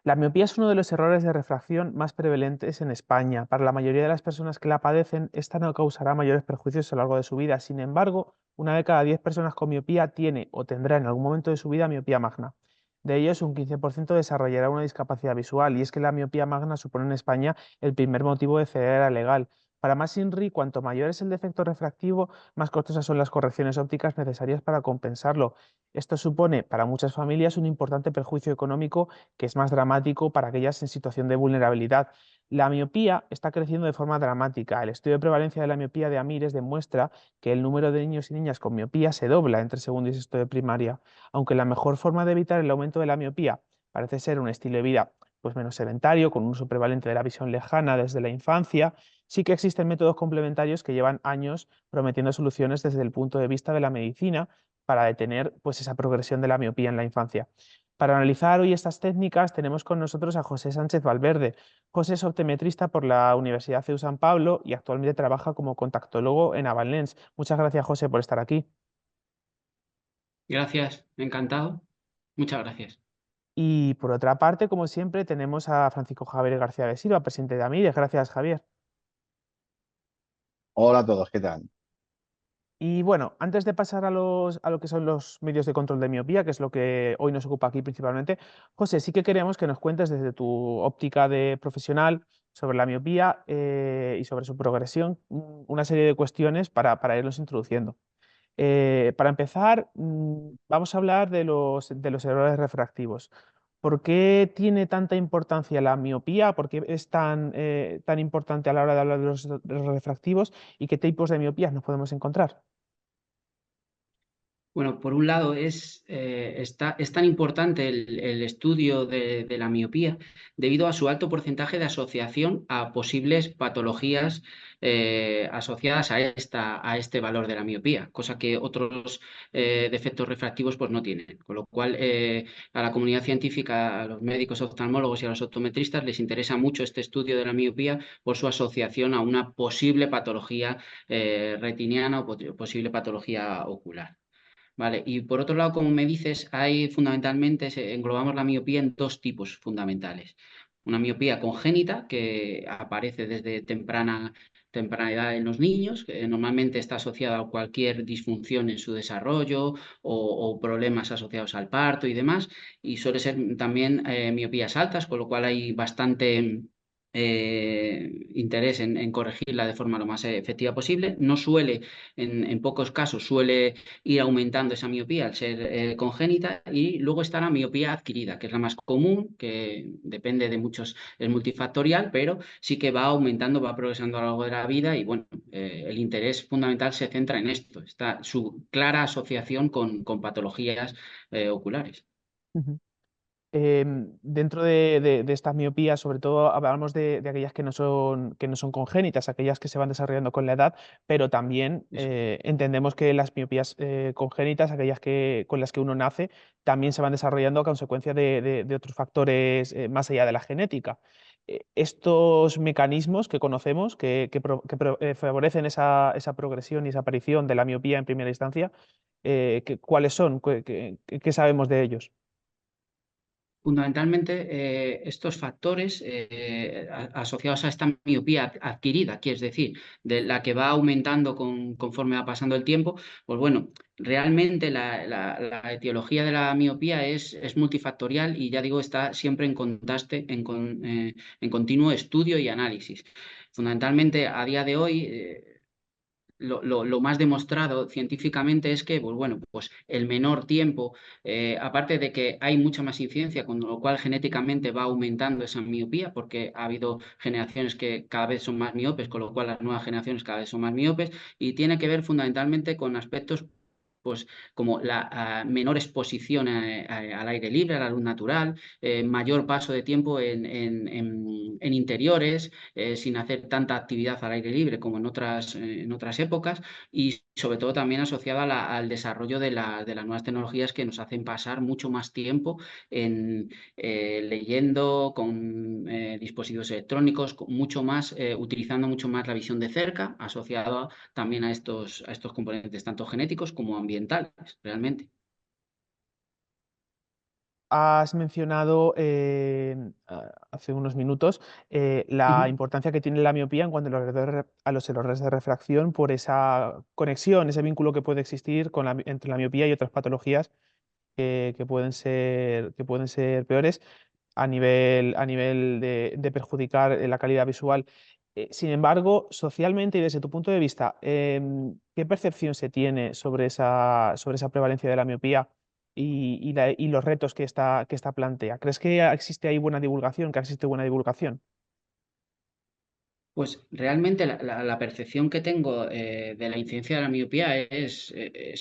La miopía es uno de los errores de refracción más prevalentes en España. Para la mayoría de las personas que la padecen, esta no causará mayores perjuicios a lo largo de su vida. Sin embargo, una de cada 10 personas con miopía tiene o tendrá en algún momento de su vida miopía magna. De ellos, un 15% desarrollará una discapacidad visual, y es que la miopía magna supone en España el primer motivo de ceguera legal. Para más INRI, cuanto mayor es el defecto refractivo, más costosas son las correcciones ópticas necesarias para compensarlo. Esto supone para muchas familias un importante perjuicio económico, que es más dramático para aquellas en situación de vulnerabilidad. La miopía está creciendo de forma dramática. El estudio de prevalencia de la miopía de Amires demuestra que el número de niños y niñas con miopía se dobla entre segundo y sexto de primaria, aunque la mejor forma de evitar el aumento de la miopía parece ser un estilo de vida pues menos sedentario, con un uso prevalente de la visión lejana desde la infancia. Sí que existen métodos complementarios que llevan años prometiendo soluciones desde el punto de vista de la medicina para detener pues, esa progresión de la miopía en la infancia. Para analizar hoy estas técnicas tenemos con nosotros a José Sánchez Valverde. José es optometrista por la Universidad CEU San Pablo y actualmente trabaja como contactólogo en Avalens. Muchas gracias, José, por estar aquí. Gracias, encantado. Muchas gracias. Y por otra parte, como siempre, tenemos a Francisco Javier García de Silva, presidente de Amires. Gracias, Javier. Hola a todos, ¿qué tal? Y bueno, antes de pasar a lo que son los medios de control de miopía, que es lo que hoy nos ocupa aquí principalmente, José, sí que queríamos que nos cuentes desde tu óptica de profesional sobre la miopía y sobre su progresión, una serie de cuestiones para irnos introduciendo. Para empezar, vamos a hablar de los errores refractivos. ¿Por qué tiene tanta importancia la miopía? ¿Por qué es tan importante a la hora de hablar de los refractivos? ¿Y qué tipos de miopías nos podemos encontrar? Bueno, por un lado es tan importante el estudio de la miopía debido a su alto porcentaje de asociación a posibles patologías asociadas a este valor de la miopía, cosa que otros defectos refractivos pues, no tienen. Con lo cual, a la comunidad científica, a los médicos oftalmólogos y a los optometristas les interesa mucho este estudio de la miopía por su asociación a una posible patología retiniana o posible patología ocular. Vale, y por otro lado, como me dices, hay fundamentalmente, englobamos la miopía en dos tipos fundamentales. Una miopía congénita que aparece desde temprana edad en los niños, que normalmente está asociada a cualquier disfunción en su desarrollo o problemas asociados al parto y demás, y suele ser también miopías altas, con lo cual hay bastante interés en corregirla de forma lo más efectiva posible. No suele, en pocos casos, suele ir aumentando esa miopía al ser congénita, y luego está la miopía adquirida, que es la más común, que depende de muchos, es multifactorial, pero sí que va aumentando, va progresando a lo largo de la vida y bueno, el interés fundamental se centra en esto, está su clara asociación con patologías oculares. Dentro de estas miopías, sobre todo hablamos de aquellas que no son congénitas, aquellas que se van desarrollando con la edad, pero también Eso. entendemos que las miopías congénitas, aquellas con las que uno nace, también se van desarrollando a consecuencia de otros factores más allá de la genética. Estos mecanismos que conocemos, favorecen esa progresión y esa aparición de la miopía en primera instancia, ¿cuáles son? ¿Qué sabemos de ellos? Fundamentalmente, estos factores asociados a esta miopía adquirida, quiere decir, de la que va aumentando conforme va pasando el tiempo, pues bueno, realmente la etiología de la miopía es multifactorial y ya digo, está siempre en contraste, en continuo estudio y análisis. Fundamentalmente, a día de hoy, lo más demostrado científicamente es que, pues bueno, pues el menor tiempo, aparte de que hay mucha más incidencia, con lo cual genéticamente va aumentando esa miopía, porque ha habido generaciones que cada vez son más miopes, con lo cual las nuevas generaciones cada vez son más miopes, y tiene que ver fundamentalmente con aspectos pues como la menor exposición al aire libre, a la luz natural, mayor paso de tiempo en interiores, sin hacer tanta actividad al aire libre como en otras épocas, y sobre todo también asociada al desarrollo de las nuevas tecnologías que nos hacen pasar mucho más tiempo en, leyendo con dispositivos electrónicos, utilizando mucho más la visión de cerca, asociada también a estos componentes tanto genéticos como ambientales, realmente. has mencionado hace unos minutos la Ujú. importancia que tiene la miopía en cuanto a a los errores de refracción por esa conexión, ese vínculo que puede existir con entre la miopía y otras patologías que pueden ser peores a nivel de perjudicar la calidad visual. Sin embargo, socialmente y desde tu punto de vista, ¿qué percepción se tiene sobre esa prevalencia de la miopía y los retos que esta plantea? ¿Crees que existe ahí buena divulgación, que existe buena divulgación? Pues realmente la percepción que tengo de la incidencia de la miopía es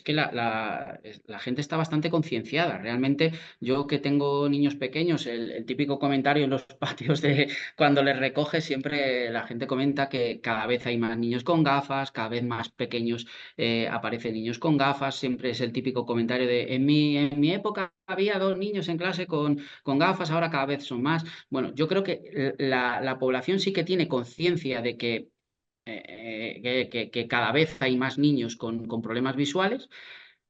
que la gente está bastante concienciada. Realmente yo que tengo niños pequeños, el típico comentario en los patios de cuando les recoges, siempre la gente comenta que cada vez hay más niños con gafas, cada vez más pequeños aparecen niños con gafas. Siempre es el típico comentario de en mi época había 2 niños en clase con gafas, ahora cada vez son más. Bueno, yo creo que la población sí que tiene conciencia de que cada vez hay más niños con problemas visuales,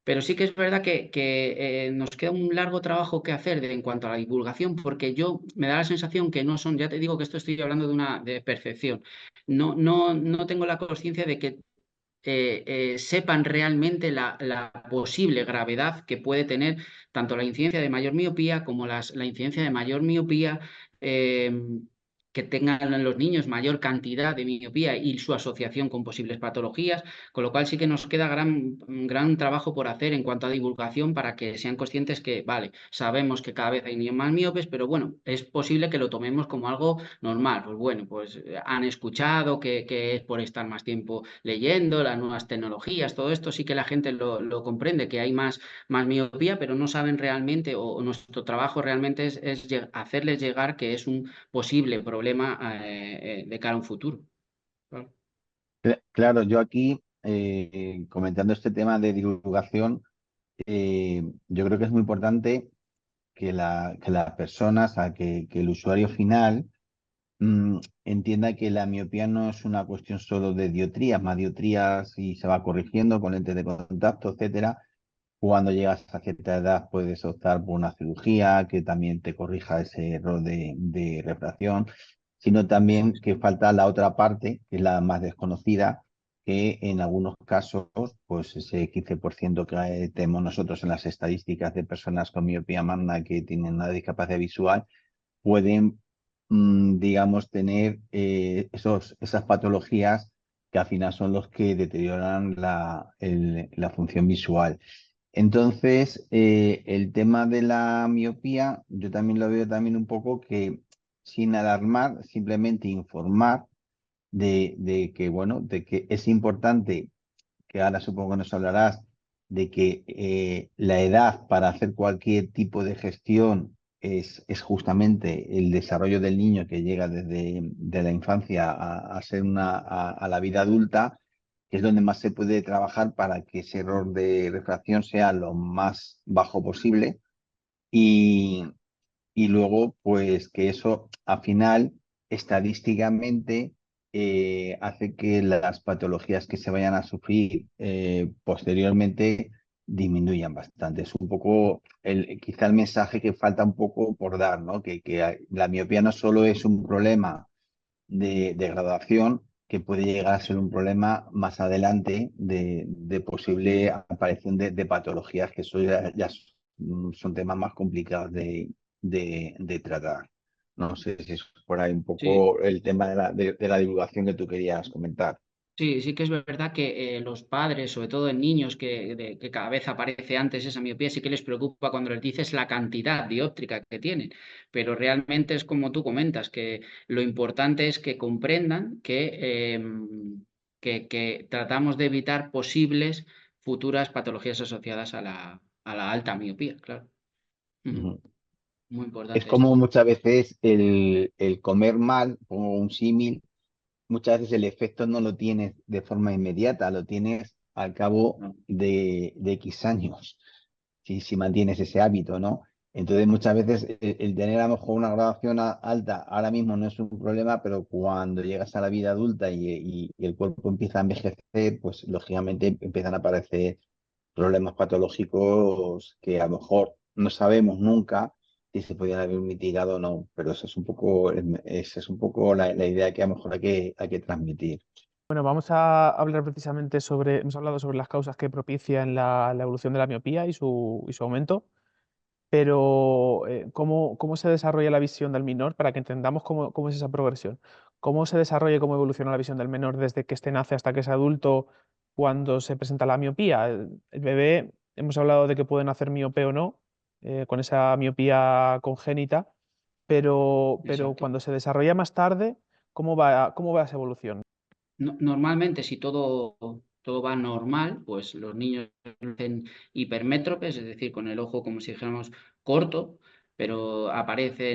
pero sí que es verdad que nos queda un largo trabajo que hacer en cuanto a la divulgación, porque yo me da la sensación que no son, ya te digo que esto estoy hablando de una de percepción, no tengo la conciencia de que sepan realmente la posible gravedad que puede tener tanto la incidencia de mayor miopía como la incidencia de mayor miopía, eh, que tengan en los niños mayor cantidad de miopía y su asociación con posibles patologías, con lo cual sí que nos queda gran trabajo por hacer en cuanto a divulgación para que sean conscientes que, vale, sabemos que cada vez hay niños más miopes, pero bueno, es posible que lo tomemos como algo normal. Pues bueno, pues han escuchado que es por estar más tiempo leyendo, las nuevas tecnologías, todo esto sí que la gente lo comprende, que hay más miopía, pero no saben realmente, o nuestro trabajo realmente es hacerles llegar que es un posible problema de cara a un futuro. Claro. Claro, yo aquí, comentando este tema de divulgación, yo creo que es muy importante que las personas, que el usuario final entienda que la miopía no es una cuestión solo de dioptrías, más dioptrías y se va corrigiendo con lentes de contacto, etcétera. Cuando llegas a cierta edad puedes optar por una cirugía que también te corrija ese error de refracción, sino también que falta la otra parte, que es la más desconocida, que en algunos casos, pues ese 15% que tenemos nosotros en las estadísticas de personas con miopía magna que tienen una discapacidad visual, pueden, digamos, tener esas patologías que al final son los que deterioran la función visual. Entonces, el tema de la miopía, yo también lo veo también un poco que sin alarmar, simplemente informar de que, bueno, de que es importante, que ahora supongo que nos hablarás, de que la edad para hacer cualquier tipo de gestión es justamente el desarrollo del niño que llega desde de la infancia a ser a la vida adulta, que es donde más se puede trabajar para que ese error de refracción sea lo más bajo posible y, y luego, pues que eso al final, estadísticamente, hace que las patologías que se vayan a sufrir posteriormente disminuyan bastante. Es un poco quizá el mensaje que falta un poco por dar, ¿no? Que la miopía no solo es un problema de graduación, que puede llegar a ser un problema más adelante de posible aparición de patologías, que eso ya son temas más complicados de tratar. No sé si es por ahí un Sí. poco el tema de la divulgación que tú querías comentar. Sí, sí que es verdad que los padres, sobre todo en niños, que cada vez aparece antes esa miopía, sí que les preocupa cuando les dices la cantidad dióptrica que tienen. Pero realmente es como tú comentas, que lo importante es que comprendan que tratamos de evitar posibles futuras patologías asociadas a la alta miopía, claro. Ujú. Ujú. Muy Es importante esto. como muchas veces el comer mal, como un símil, muchas veces el efecto no lo tienes de forma inmediata, lo tienes al cabo de X años, si mantienes ese hábito, ¿no? Entonces muchas veces el tener a lo mejor una graduación alta ahora mismo no es un problema, pero cuando llegas a la vida adulta y el cuerpo empieza a envejecer, pues lógicamente empiezan a aparecer problemas patológicos que a lo mejor no sabemos nunca si se podían haber mitigado o no, pero esa es un poco la idea que a lo mejor hay que transmitir. Bueno, vamos a hablar precisamente hemos hablado sobre las causas que propician la evolución de la miopía y su aumento, pero ¿cómo se desarrolla la visión del menor para que entendamos cómo es esa progresión? ¿Cómo se desarrolla y cómo evoluciona la visión del menor desde que éste nace hasta que es adulto cuando se presenta la miopía? El bebé, hemos hablado de que puede nacer miope o no, con esa miopía congénita, pero Exacto. cuando se desarrolla más tarde, cómo va esa evolución? Normalmente, si todo va normal, pues los niños nacen hipermétropes, es decir, con el ojo como si dijéramos corto, pero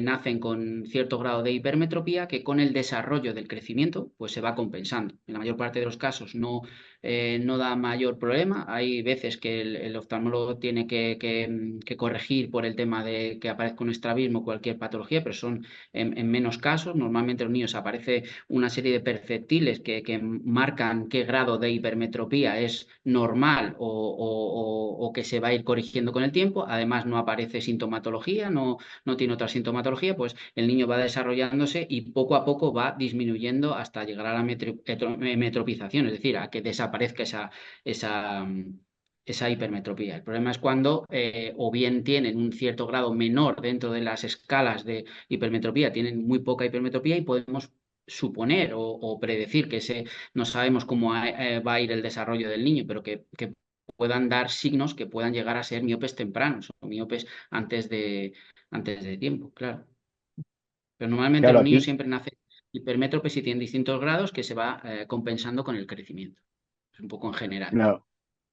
nacen con cierto grado de hipermetropía que con el desarrollo del crecimiento, pues se va compensando. En la mayor parte de los casos no da mayor problema. Hay veces que el oftalmólogo tiene que corregir por el tema de que aparezca un estrabismo o cualquier patología, pero son en menos casos. Normalmente los niños aparece una serie de perceptiles que marcan qué grado de hipermetropía es normal o que se va a ir corrigiendo con el tiempo. Además, no aparece sintomatología, no tiene otra sintomatología, pues el niño va desarrollándose y poco a poco va disminuyendo hasta llegar a la metropización, es decir, a que desaparezca esa, esa hipermetropía. El problema es cuando o bien tienen un cierto grado menor dentro de las escalas de hipermetropía, tienen muy poca hipermetropía y podemos suponer o predecir que no sabemos cómo va a ir el desarrollo del niño, pero que puedan dar signos que puedan llegar a ser miopes tempranos o miopes antes de tiempo, claro. Pero normalmente Claro, los niños aquí, siempre nacen hipermétropes y tienen distintos grados que se va compensando con el crecimiento. Es un poco en general. claro,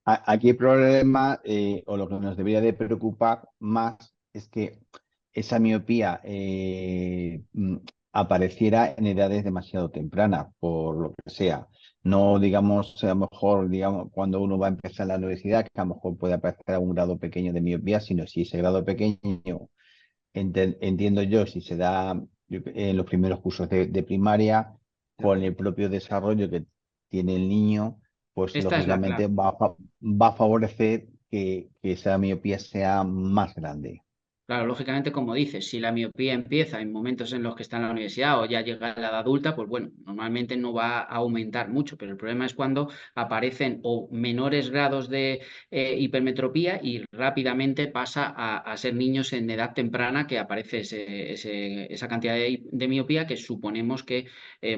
aquí el problema, o lo que nos debería de preocupar más, es que esa miopía apareciera en edades demasiado tempranas, por lo que sea. No, digamos, a lo mejor, digamos, cuando uno va a empezar la universidad, que a lo mejor puede aparecer a un grado pequeño de miopía, sino si ese grado pequeño, entiendo yo, si se da en los primeros cursos de primaria, con el propio desarrollo que tiene el niño, pues Esta es la lógicamente clave. va a favorecer que esa miopía sea más grande. Claro, lógicamente, como dices, si la miopía empieza en momentos en los que está en la universidad o ya llega a la edad adulta, pues bueno, normalmente no va a aumentar mucho, pero el problema es cuando aparecen o menores grados de hipermetropía y rápidamente pasa a ser niños en edad temprana que aparece esa cantidad de miopía que suponemos que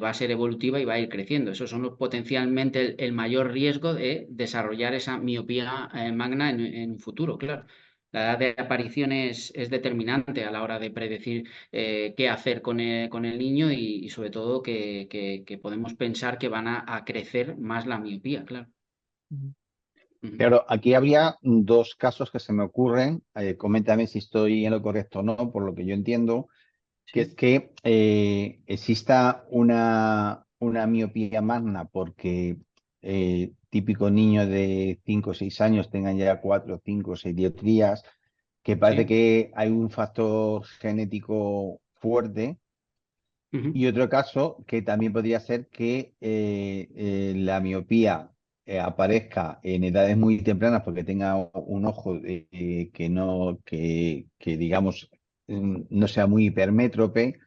va a ser evolutiva y va a ir creciendo. Esos son potencialmente el mayor riesgo de desarrollar esa miopía magna en un futuro, claro. La edad de aparición es determinante a la hora de predecir qué hacer con el niño y sobre todo que podemos pensar que van a crecer más la miopía, claro. Ujú. Ujú. Claro, aquí habría dos casos que se me ocurren. Coméntame si estoy en lo correcto o no, por lo que yo entiendo, que es Sí. que exista una miopía magna porque típico niño de 5 o 6 años tengan ya 4, 5, 6 dioptrías, que parece Sí. que hay un factor genético fuerte. Ujú. Y otro caso que también podría ser que la miopía aparezca en edades muy tempranas porque tenga un ojo que no, que digamos no sea muy hipermétrope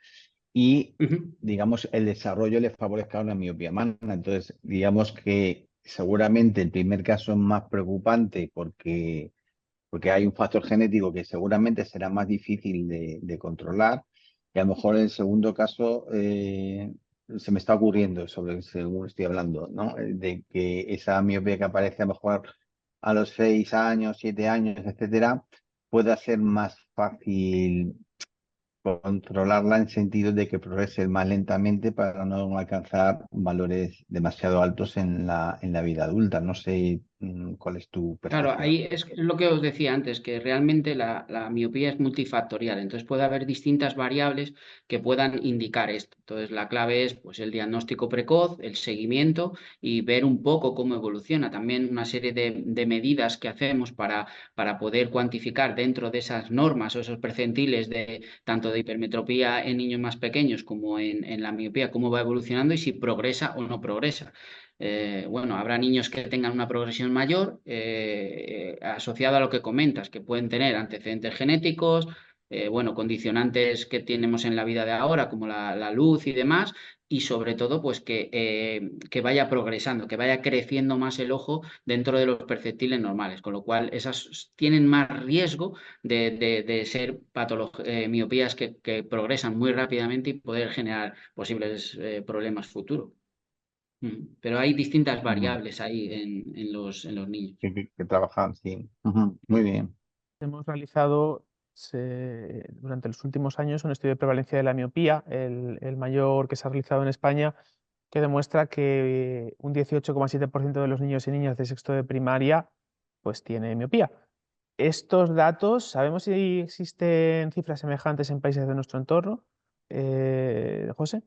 y Ujú. digamos el desarrollo le favorezca una miopía magna. Entonces, digamos que seguramente el primer caso es más preocupante porque hay un factor genético que seguramente será más difícil de controlar. Y a lo mejor en el segundo caso se me está ocurriendo sobre según estoy hablando, ¿no? De que esa miopía que aparece a lo mejor a los 6 años, 7 años, etcétera, pueda ser más fácil controlarla en sentido de que progrese más lentamente para no alcanzar valores demasiado altos en la vida adulta. No sé cuál es tu Claro, percepción. ahí es lo que os decía antes, que realmente la miopía es multifactorial, entonces puede haber distintas variables que puedan indicar esto. Entonces la clave es pues, el diagnóstico precoz, el seguimiento y ver un poco cómo evoluciona. También una serie de medidas que hacemos para poder cuantificar dentro de esas normas o esos percentiles de tanto de hipermetropía en niños más pequeños como en la miopía, cómo va evolucionando y si progresa o no progresa. Bueno, habrá niños que tengan una progresión mayor asociada a lo que comentas, que pueden tener antecedentes genéticos, bueno, condicionantes que tenemos en la vida de ahora, como la luz y demás, y sobre todo, pues que vaya progresando, que vaya creciendo más el ojo dentro de los perceptibles normales, con lo cual esas tienen más riesgo de ser miopías que progresan muy rápidamente y poder generar posibles problemas futuros. Pero hay distintas Ujú. variables ahí en los niños. Que trabajan, sí. Ujú. Muy bien. Hemos realizado durante los últimos años un estudio de prevalencia de la miopía, el mayor que se ha realizado en España, que demuestra que un 18,7% de los niños y niñas de sexto de primaria pues tiene miopía. Estos datos, ¿sabemos si existen cifras semejantes en países de nuestro entorno? José.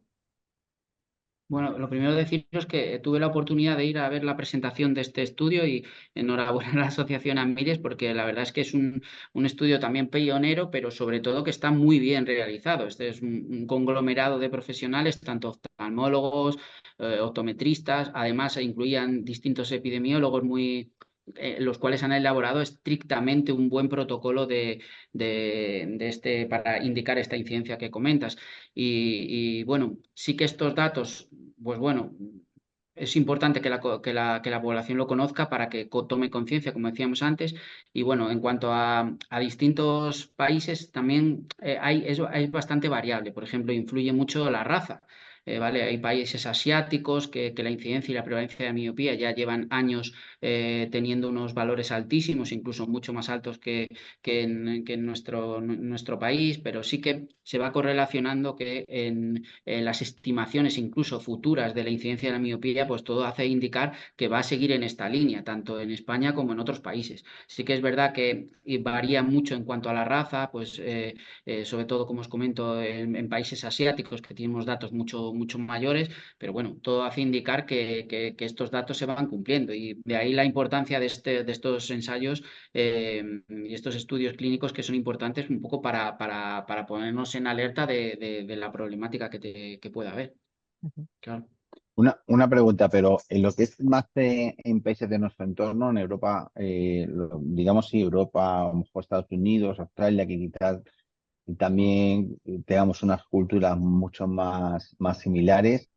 Bueno, lo primero deciros que tuve la oportunidad de ir a ver la presentación de este estudio y enhorabuena a la Asociación Amires porque la verdad es que es un estudio también pionero, pero sobre todo que está muy bien realizado. Este es un conglomerado de profesionales, tanto oftalmólogos, optometristas, además incluían distintos epidemiólogos los cuales han elaborado estrictamente un buen protocolo para indicar esta incidencia que comentas. Y bueno, sí que estos datos, pues bueno, es importante que la población lo conozca para que tome conciencia, como decíamos antes. Y bueno, en cuanto a distintos países, también es bastante variable. Por ejemplo, influye mucho la raza. ¿Vale? Hay países asiáticos que la incidencia y la prevalencia de miopía ya llevan años teniendo unos valores altísimos, incluso mucho más altos que en nuestro país, pero sí que se va correlacionando que en las estimaciones incluso futuras de la incidencia de la miopía, pues todo hace indicar que va a seguir en esta línea, tanto en España como en otros países. Sí que es verdad que varía mucho en cuanto a la raza, pues sobre todo, como os comento, en países asiáticos que tenemos datos mucho, mucho mayores, pero bueno, todo hace indicar que estos datos se van cumpliendo y de ahí la importancia de estos ensayos y estos estudios clínicos que son importantes un poco para ponernos en alerta de la problemática que pueda haber. Ujú. Claro. Una pregunta, pero en lo que es más en países de nuestro entorno, en Europa, digamos sí, Europa, a lo mejor Estados Unidos, Australia, que quizás también tengamos unas culturas mucho más similares.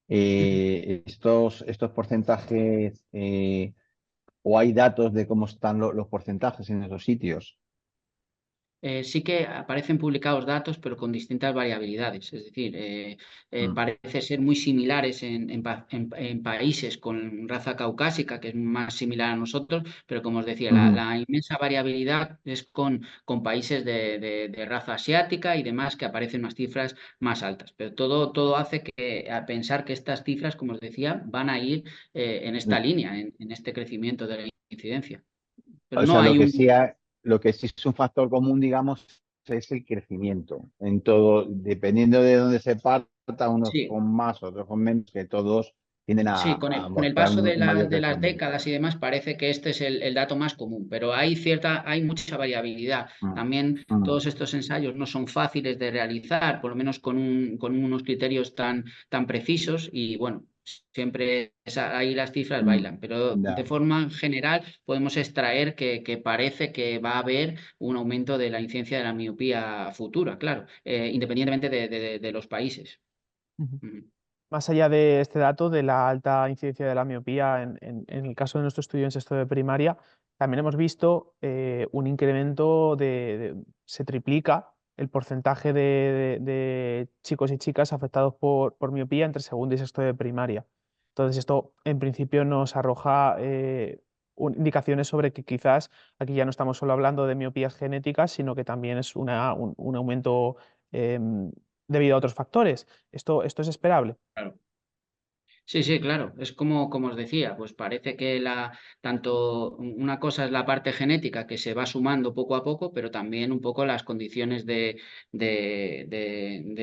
Estos porcentajes, o hay datos de cómo están los porcentajes en esos sitios. Sí que aparecen publicados datos, pero con distintas variabilidades. Es decir, Mm, parece ser muy similares en países con raza caucásica, que es más similar a nosotros, pero como os decía, la, ujú. la inmensa variabilidad es con países de raza asiática y demás, que aparecen unas cifras más altas. Pero todo hace a pensar que estas cifras, como os decía, van a ir en esta línea, en este crecimiento de la incidencia. Pero O no sea, hay un... lo que sí es un factor común, digamos, es el crecimiento. En todo, dependiendo de dónde se parta, unos Sí, con más, otros con menos, que todos tienden sí, con a el, con el mostrar paso de, un la- mayor de las crecimiento. décadas y demás, parece que este es el dato más común, pero hay mucha variabilidad. Mm, También mm, todos estos ensayos no son fáciles de realizar, por lo menos con unos criterios tan precisos, y bueno, siempre ahí las cifras mm. bailan, pero de Ya. forma general podemos extraer que parece que va a haber un aumento de la incidencia de la miopía futura, claro, independientemente de los países. Ujú. Ujú. Más allá de este dato de la alta incidencia de la miopía en el caso de nuestro estudio en sexto de primaria, también hemos visto un incremento se triplica el porcentaje de chicos y chicas afectados por miopía entre segundo y sexto de primaria. Entonces, esto en principio nos arroja indicaciones sobre que quizás aquí ya no estamos solo hablando de miopías genéticas, sino que también es un aumento em, debido a otros factores. ¿Esto es esperable? Claro. Sí, sí, claro. Es como os decía, pues parece que tanto una cosa es la parte genética que se va sumando poco a poco, pero también un poco las condiciones de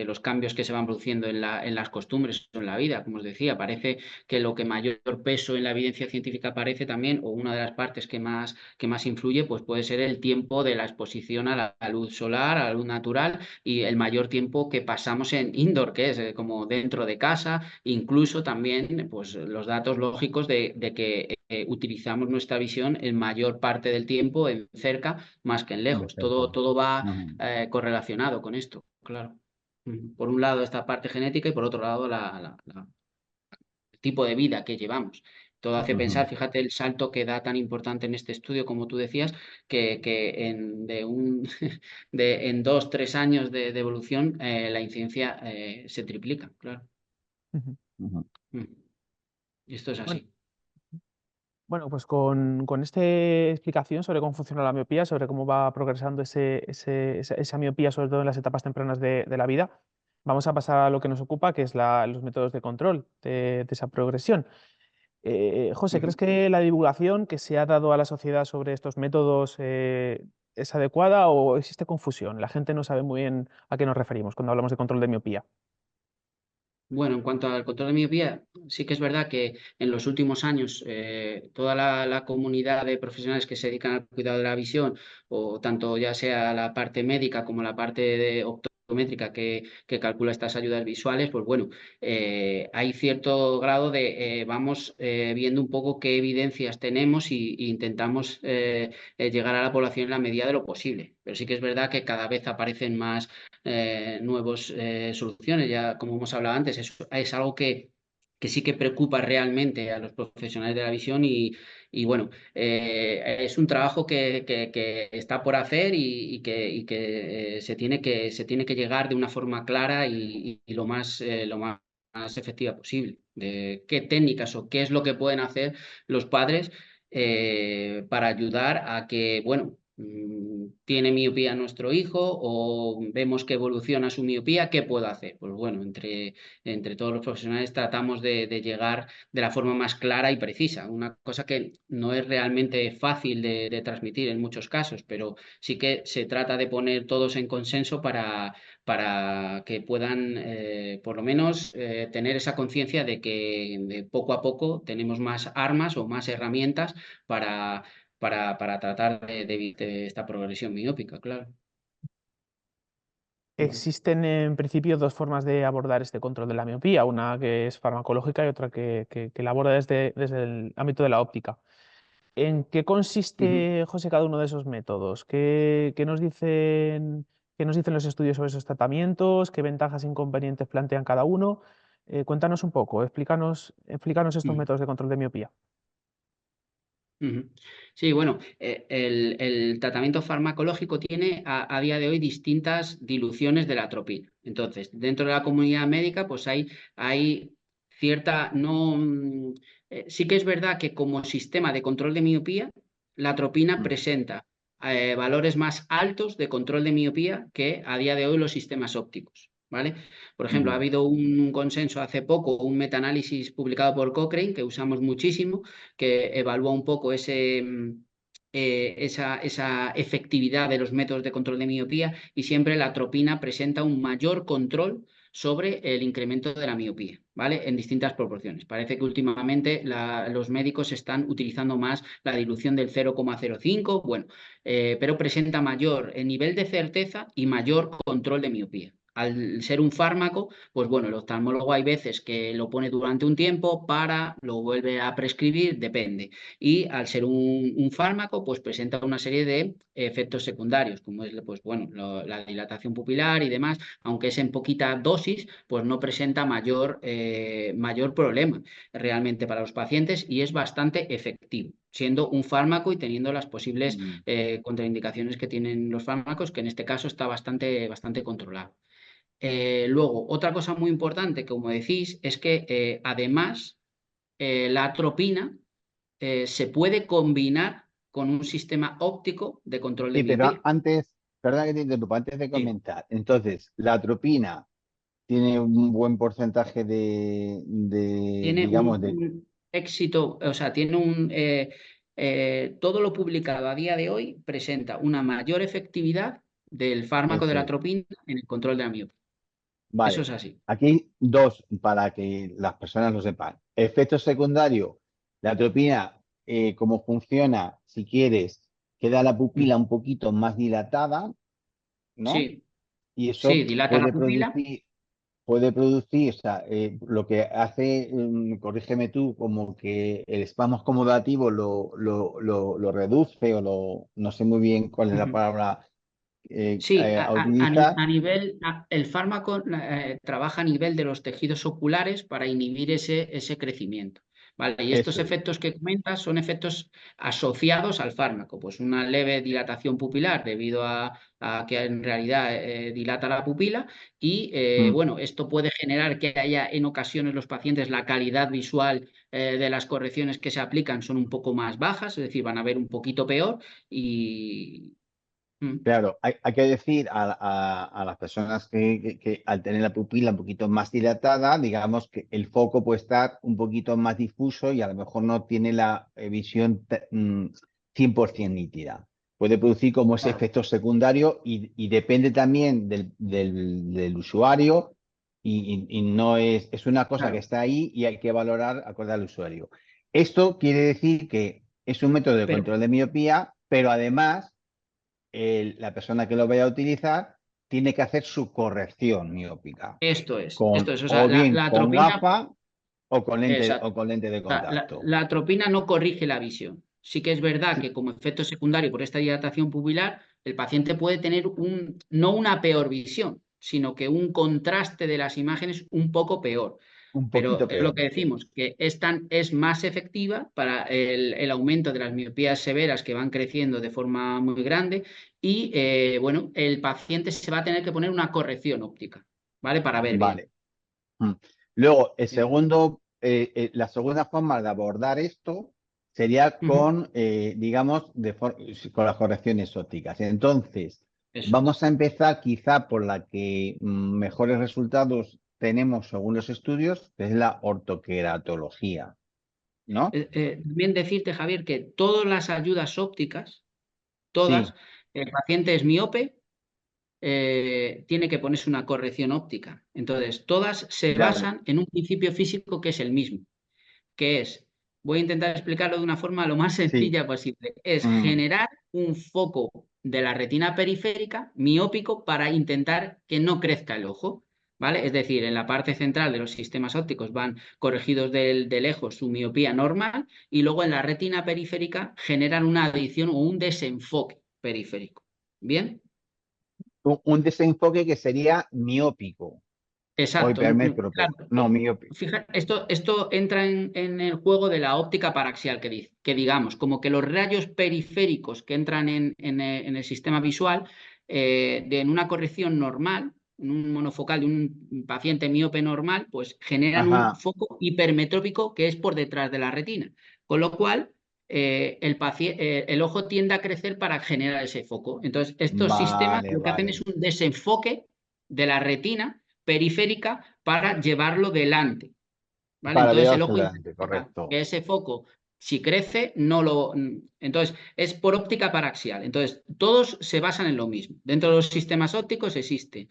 los cambios que se van produciendo en las costumbres o en la vida. Como os decía, parece que lo que mayor peso en la evidencia científica parece también, o una de las partes que más influye, pues puede ser el tiempo de la exposición a la luz solar, a la luz natural, y el mayor tiempo que pasamos en indoor, que es como dentro de casa, incluso también también pues, los datos lógicos de que utilizamos nuestra visión en mayor parte del tiempo en cerca más que en lejos. Todo va Ujú, correlacionado con esto, claro. Por un lado esta parte genética y por otro lado el tipo de vida que llevamos. Todo hace ujú. pensar, fíjate el salto que da tan importante en este estudio, como tú decías, que en 2, 3 años de evolución la incidencia se triplica, claro. Ujú. Ujú. Mm. Esto es Bueno, así. bueno, pues con esta explicación sobre cómo funciona la miopía, sobre cómo va progresando esa miopía, sobre todo en las etapas tempranas de la vida, vamos a pasar a lo que nos ocupa, que es los métodos de control de esa progresión. José, ¿crees Ujú. que la divulgación que se ha dado a la sociedad sobre estos métodos es adecuada o existe confusión? La gente no sabe muy bien a qué nos referimos cuando hablamos de control de miopía. Bueno, en cuanto al control de miopía, sí que es verdad que en los últimos años toda la comunidad de profesionales que se dedican al cuidado de la visión, o tanto ya sea la parte médica como la parte de optométrica que calcula estas ayudas visuales, pues bueno, hay cierto grado de vamos viendo un poco qué evidencias tenemos y intentamos llegar a la población en la medida de lo posible. Pero sí que es verdad que cada vez aparecen más nuevas soluciones. Ya como hemos hablado antes, es algo que sí que preocupa realmente a los profesionales de la visión y bueno, es un trabajo que está por hacer y que se tiene que llegar de una forma clara y lo más efectiva posible. De qué técnicas o qué es lo que pueden hacer los padres para ayudar a que, bueno, tiene miopía nuestro hijo o vemos que evoluciona su miopía, ¿qué puedo hacer? Pues bueno, entre todos los profesionales tratamos de llegar de la forma más clara y precisa, una cosa que no es realmente fácil de transmitir en muchos casos, pero sí que se trata de poner todos en consenso para que puedan por lo menos tener esa conciencia de que de poco a poco tenemos más armas o más herramientas para para tratar de evitar esta progresión miópica, claro. Ujú. Existen en principio dos formas de abordar este control de la miopía, una que es farmacológica y otra que la aborda desde el ámbito de la óptica. ¿En qué Ujú. consiste, José, cada uno de esos métodos? Qué nos dicen los estudios sobre esos tratamientos? ¿Qué ventajas e inconvenientes plantean cada uno? Cuéntanos un poco, explícanos estos Ujú. métodos de control de miopía. Ujú. Sí, bueno, el tratamiento farmacológico tiene a día de hoy distintas diluciones de la atropina. Entonces, dentro de la comunidad médica, pues hay cierta, no, sí que es verdad que como sistema de control de miopía, la atropina Mm, presenta valores más altos de control de miopía que a día de hoy los sistemas ópticos. ¿Vale? Por ejemplo, ha ujú, habido un consenso hace poco, un metaanálisis publicado por Cochrane, que usamos muchísimo, que evalúa un poco esa efectividad de los métodos de control de miopía y siempre la atropina presenta un mayor control sobre el incremento de la miopía, ¿vale? En distintas proporciones. Parece que últimamente los médicos están utilizando más la dilución del 0,05, bueno, pero presenta mayor nivel de certeza y mayor control de miopía. Al ser un fármaco, pues bueno, el oftalmólogo hay veces que lo pone durante un tiempo, lo vuelve a prescribir, depende. Y al ser un fármaco, pues presenta una serie de efectos secundarios, como es pues, bueno, la dilatación pupilar y demás, aunque es en poquita dosis, pues no presenta mayor problema realmente para los pacientes y es bastante efectivo, siendo un fármaco y teniendo las posibles mm. contraindicaciones que tienen los fármacos, que en este caso está bastante controlado. Luego, otra cosa muy importante, como decís, es que además la atropina se puede combinar con un sistema óptico de control de Sí, pero miopía. antes, perdona que te interrumpa, antes de Sí. comentar, entonces, la atropina tiene un buen porcentaje Tiene digamos, de... un éxito, o sea, todo lo publicado a día de hoy presenta una mayor efectividad del fármaco de Eso la es. atropina en el control de la miopía. Eso Vale, es así. aquí hay dos para que las personas lo sepan. Efecto secundario, la atropina, cómo funciona, si quieres, queda la Mm. pupila un poquito más dilatada, ¿no? Sí, Y sí, eso dilata la puede pupila. producir, puede producir, o sea, lo que hace, corrígeme tú, como que el spam acomodativo lo reduce o no sé muy bien cuál es la Ujú. palabra Sí, a utilizar. a nivel, el fármaco trabaja a nivel de los tejidos oculares para inhibir ese crecimiento. ¿Vale? Y estos Eso es. efectos que comentas son efectos asociados al fármaco, pues una leve dilatación pupilar debido a que en realidad dilata la pupila y Mm. bueno, esto puede generar que haya en ocasiones los pacientes la calidad visual de las correcciones que se aplican son un poco más bajas, es decir, van a ver un poquito peor y... Mm. Claro, hay que decir a las personas que al tener la pupila un poquito más dilatada, digamos que el foco puede estar un poquito más difuso y a lo mejor no tiene la visión 100% nítida. Puede producir como ese Claro. efecto secundario y depende también del usuario y no es una cosa que Claro, está ahí y hay que valorar acorde al usuario. Esto quiere decir que es un método de pero control de miopía, pero además la persona que lo vaya a utilizar tiene que hacer su corrección miópica, esto es, o sea, o bien la con atropina, gafa exacto, o con lente de contacto. la atropina no corrige la visión. Sí que es verdad Sí, que como efecto secundario por esta dilatación pupilar, el paciente puede tener no una peor visión, sino que un contraste de las imágenes un poco peor. un Pero poquito es lo peor. que decimos, que es más efectiva para el aumento de las miopías severas que van creciendo de forma muy grande y, bueno, el paciente se va a tener que poner una corrección óptica, ¿vale? Para ver bien. Vale. Mm. Luego, Bien. la segunda forma de abordar esto sería Ujú. con, digamos, con las correcciones ópticas. Entonces, Eso es. vamos a empezar quizá por la que mejores resultados tenemos según los estudios, que es la ortoqueratología, ¿no? También decirte, Javier, que todas las ayudas ópticas, todas, Sí, el paciente es miope, tiene que ponerse una corrección óptica. Entonces, todas se vale. basan en un principio físico que es el mismo, que es, voy a intentar explicarlo de una forma lo más Sí. sencilla posible, es Mm. generar un foco de la retina periférica miópico para intentar que no crezca el ojo. ¿Vale? Es decir, en la parte central de los sistemas ópticos van corregidos de lejos su miopía normal y luego en la retina periférica generan una adición o un desenfoque periférico. ¿Bien? Un desenfoque que sería miópico o Exacto, hipermétrope. claro. No, miópico. Fíjate, esto entra en el juego de la óptica paraxial, que digamos, como que los rayos periféricos que entran en el sistema visual, en una corrección normal, en un monofocal de un paciente miope normal, pues generan un Ajá. foco hipermetrópico que es por detrás de la retina. Con lo cual, el ojo tiende a crecer para generar ese foco. Entonces, estos sistemas Vale, lo que hacen vale. es un desenfoque de la retina periférica para llevarlo delante, ¿vale? Para Entonces llevar el hacia ojo adelante, interpreta correcto. que ese foco, si crece, no lo... Entonces es por óptica paraxial. Entonces todos se basan en lo mismo. Dentro de los sistemas ópticos existen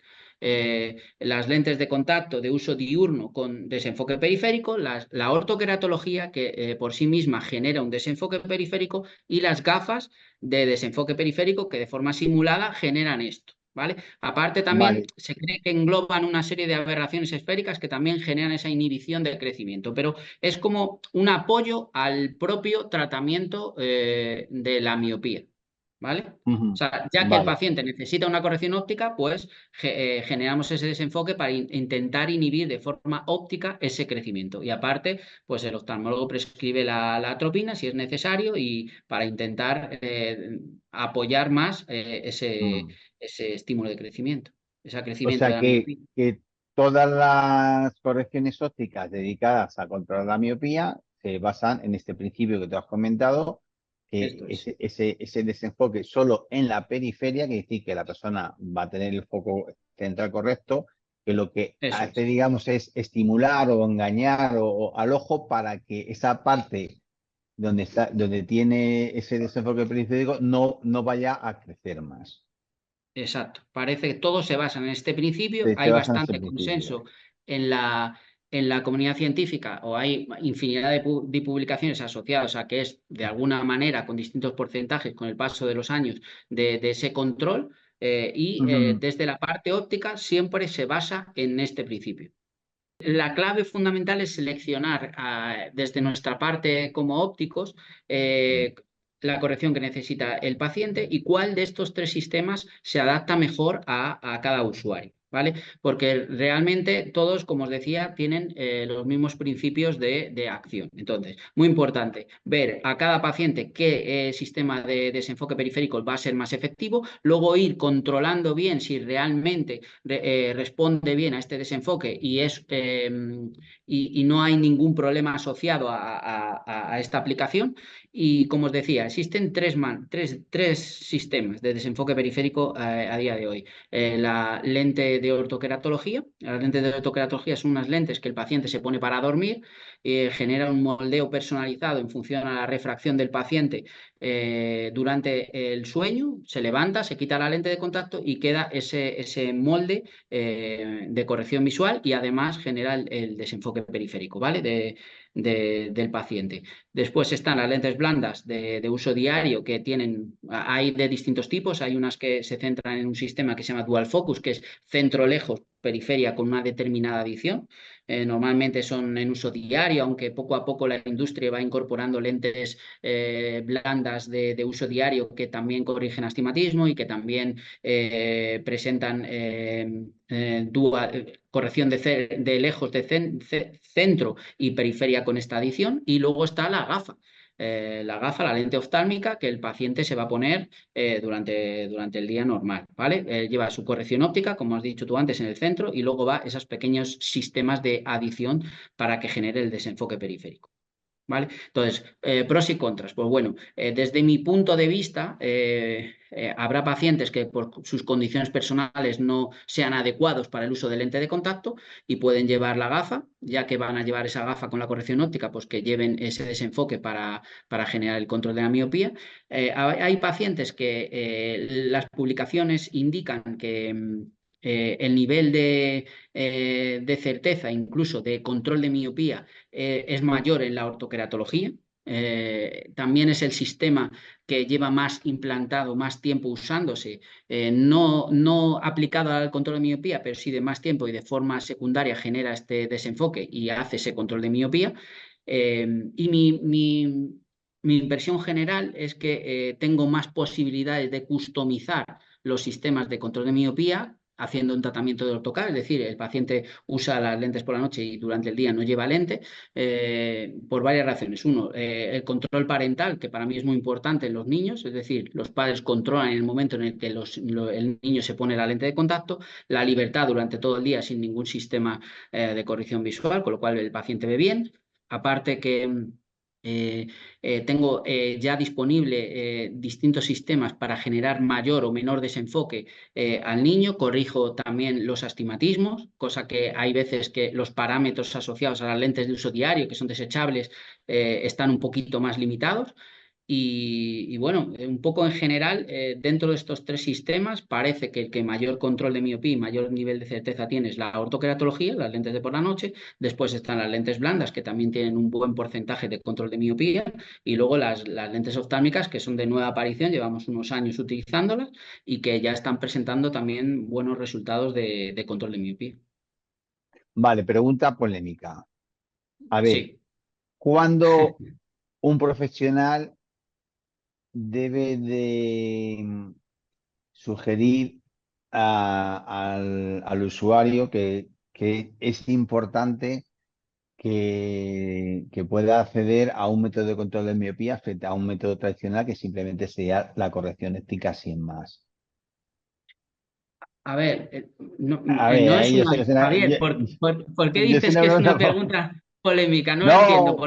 las lentes de contacto de uso diurno con desenfoque periférico, la ortoqueratología que por sí misma genera un desenfoque periférico y las gafas de desenfoque periférico que de forma simulada generan esto. ¿Vale? Aparte también Vale. se cree que engloban una serie de aberraciones esféricas que también generan esa inhibición del crecimiento, pero es como un apoyo al propio tratamiento de la miopía, ¿vale? O Ujú. sea, ya que el Vale. paciente necesita una corrección óptica, pues generamos ese desenfoque para intentar inhibir de forma óptica ese crecimiento. Y aparte, pues el oftalmólogo prescribe la atropina si es necesario y para intentar apoyar más Mm. ese estímulo de crecimiento, ese O crecimiento de sea la miopía. que todas las correcciones ópticas dedicadas a controlar la miopía se basan en este principio que te has comentado, que Esto es. ese desenfoque solo en la periferia, que decir que la persona va a tener el foco central correcto, que lo que Eso hace, es. digamos, es estimular o engañar al ojo para que esa parte donde tiene ese desenfoque periférico no vaya a crecer más. Exacto. Parece que todo se basa en este principio. Te Hay basan en ese bastante principio. consenso en la comunidad científica o hay infinidad de publicaciones asociadas a que es de alguna manera con distintos porcentajes con el paso de los años de ese control. Desde la parte óptica siempre se basa en este principio. La clave fundamental es seleccionar desde nuestra parte como ópticos la corrección que necesita el paciente y cuál de estos tres sistemas se adapta mejor a cada usuario, ¿vale? Porque realmente todos, como os decía, tienen los mismos principios de acción. Entonces, muy importante ver a cada paciente qué sistema de desenfoque periférico va a ser más efectivo, luego ir controlando bien si realmente responde bien a este desenfoque y no hay ningún problema asociado a esta aplicación. Y como os decía, existen tres sistemas de desenfoque periférico a día de hoy. La lente de ortoqueratología. Las lentes de ortoqueratología son unas lentes que el paciente se pone para dormir, genera un moldeo personalizado en función a la refracción del paciente durante el sueño, se levanta, se quita la lente de contacto y queda ese molde de corrección visual y además genera el desenfoque periférico, ¿vale? Del paciente. Después están las lentes blandas de uso diario que hay de distintos tipos, hay unas que se centran en un sistema que se llama dual focus, que es centro lejos, periferia con una determinada adición. Normalmente son en uso diario, aunque poco a poco la industria va incorporando lentes blandas de uso diario que también corrigen astigmatismo y que también presentan corrección de lejos, de centro y periferia con esta adición. Y luego está la gafa. La lente oftálmica que el paciente se va a poner durante el día normal, ¿vale? Lleva su corrección óptica, como has dicho tú antes, en el centro y luego va esos pequeños sistemas de adición para que genere el desenfoque periférico. ¿Vale? Entonces, pros y contras. Pues bueno, desde mi punto de vista, habrá pacientes que por sus condiciones personales no sean adecuados para el uso de lente de contacto y pueden llevar la gafa, ya que van a llevar esa gafa con la corrección óptica, pues que lleven ese desenfoque para generar el control de la miopía. Hay pacientes que las publicaciones indican que el nivel de certeza, incluso de control de miopía, es mayor en la ortoqueratología. También es el sistema que lleva más implantado, más tiempo usándose, no aplicado al control de miopía, pero sí de más tiempo y de forma secundaria genera este desenfoque y hace ese control de miopía. Y mi impresión general es que tengo más posibilidades de customizar los sistemas de control de miopía haciendo un tratamiento de ortocar, es decir, el paciente usa las lentes por la noche y durante el día no lleva lente, por varias razones. Uno, el control parental, que para mí es muy importante en los niños, es decir, los padres controlan en el momento en el que el niño se pone la lente de contacto, la libertad durante todo el día sin ningún sistema de corrección visual, con lo cual el paciente ve bien. Aparte que tengo ya disponible distintos sistemas para generar mayor o menor desenfoque al niño, corrijo también los astigmatismos, cosa que hay veces que los parámetros asociados a las lentes de uso diario, que son desechables, están un poquito más limitados. Y bueno, un poco en general, dentro de estos tres sistemas, parece que el que mayor control de miopía y mayor nivel de certeza tiene es la ortoqueratología, las lentes de por la noche. Después están las lentes blandas, que también tienen un buen porcentaje de control de miopía. Y luego las lentes oftálmicas, que son de nueva aparición, llevamos unos años utilizándolas y que ya están presentando también buenos resultados de control de miopía. Vale, pregunta polémica. A ver, Sí. ¿cuándo un profesional debe de sugerir al usuario que es importante que pueda acceder a un método de control de miopía frente a un método tradicional que simplemente sea la corrección óptica sin más? A ver, A ver, no es yo una... sé que es una, Javier, ¿por qué yo sé dices una que es una pregunta. pregunta polémica? No lo entiendo.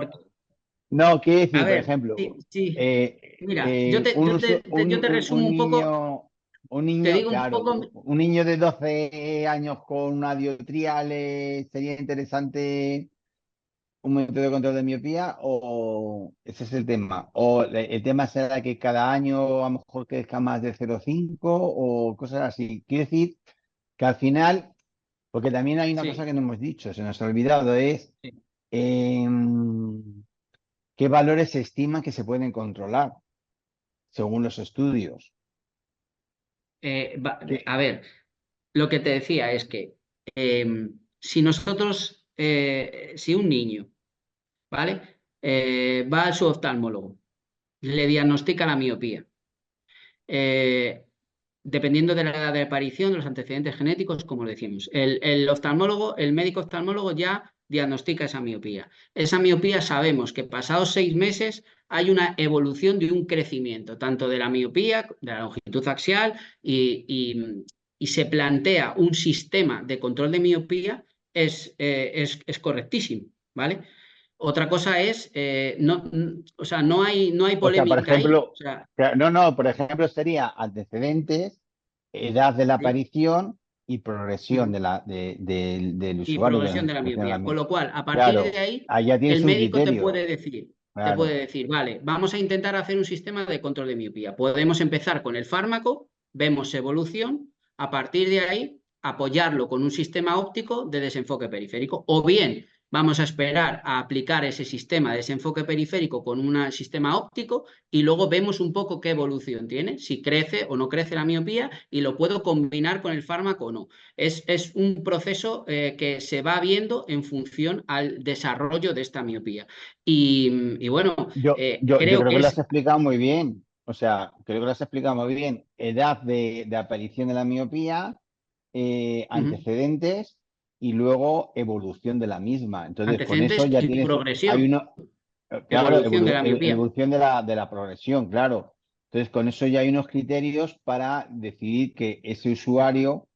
No, no, quiere A decir, por ver, sí, ejemplo, sí. Mira, yo te, un, yo te, usu- te- yo te resumo un te niño, digo un claro, poco, un niño de 12 años con una dioptría sería interesante un método de control de miopía o ese es el tema. O el tema será que cada año a lo mejor crezca más de 0,5 o cosas así. Quiere decir que al final, porque también hay una cosa sí, que no hemos dicho, se nos ha olvidado, es sí. em, qué valores se estiman que se pueden controlar según los estudios. Sí. a ver, lo que te decía es que si nosotros, si un niño, ¿vale? Va a su oftalmólogo, le diagnostica la miopía. eh, Dependiendo de la edad de aparición, de los antecedentes genéticos, como decimos. El oftalmólogo, el médico oftalmólogo ya diagnostica esa miopía. Esa miopía sabemos que pasados 6 meses hay una evolución de un crecimiento, tanto de la miopía, de la longitud axial, y se plantea un sistema de control de miopía, es correctísimo, ¿vale? Otra cosa es, o sea, no hay O sea, por polémica ahí. O ejemplo, sea, no, por ejemplo, sería antecedentes, edad de la ¿sí? aparición y progresión Ujú. del Y usuario de la progresión de la manifestación de la miopía. Con misma. lo cual, a partir de Claro, ahí, allá tienes el un médico criterio. te puede Claro, decir, vale, vamos a intentar hacer un sistema de control de miopía. Podemos empezar con el fármaco, vemos evolución, a partir de ahí apoyarlo con un sistema óptico de desenfoque periférico. O bien, vamos a esperar a aplicar ese sistema de desenfoque periférico con un sistema óptico y luego vemos un poco qué evolución tiene, si crece o no crece la miopía y lo puedo combinar con el fármaco o no. Es un proceso que se va viendo en función al desarrollo de esta miopía. Y bueno, yo creo creo que que lo has es explicado muy bien. O sea, creo que lo has explicado muy bien. Edad de aparición de la miopía, ujú, antecedentes y luego evolución de la misma. Entonces, con eso antecedentes ya y tienes, hay progresión, uno, claro, evolución de la miopía. evolución de la progresión, claro. Entonces, con eso ya hay unos criterios para decidir que ese usuario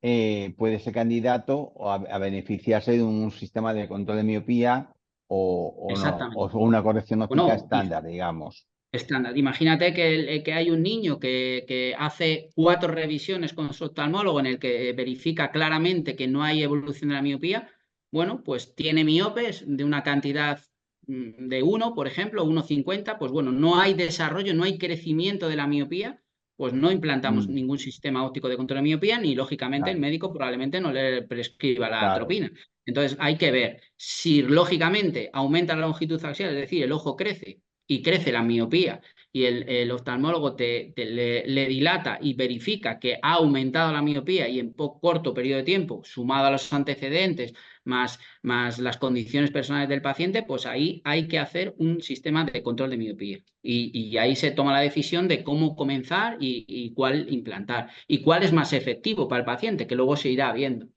puede ser candidato a beneficiarse de un sistema de control de miopía o no, o Exactamente. una corrección óptica Bueno, estándar, digamos. estándar. Imagínate que hay un niño que hace 4 revisiones con su oftalmólogo en el que verifica claramente que no hay evolución de la miopía. Bueno, pues tiene miopes de una cantidad de 1, por ejemplo, 1,50. Pues bueno, no hay desarrollo, no hay crecimiento de la miopía, pues no implantamos Mm, ningún sistema óptico de control de miopía, ni lógicamente el claro, médico probablemente no le prescriba la claro, atropina. Entonces hay que ver si lógicamente aumenta la longitud axial, es decir, el ojo crece y crece la miopía y el oftalmólogo le dilata y verifica que ha aumentado la miopía y en corto periodo de tiempo, sumado a los antecedentes más las condiciones personales del paciente, pues ahí hay que hacer un sistema de control de miopía. Y ahí se toma la decisión de cómo comenzar y cuál implantar. Y cuál es más efectivo para el paciente, que luego se irá viendo.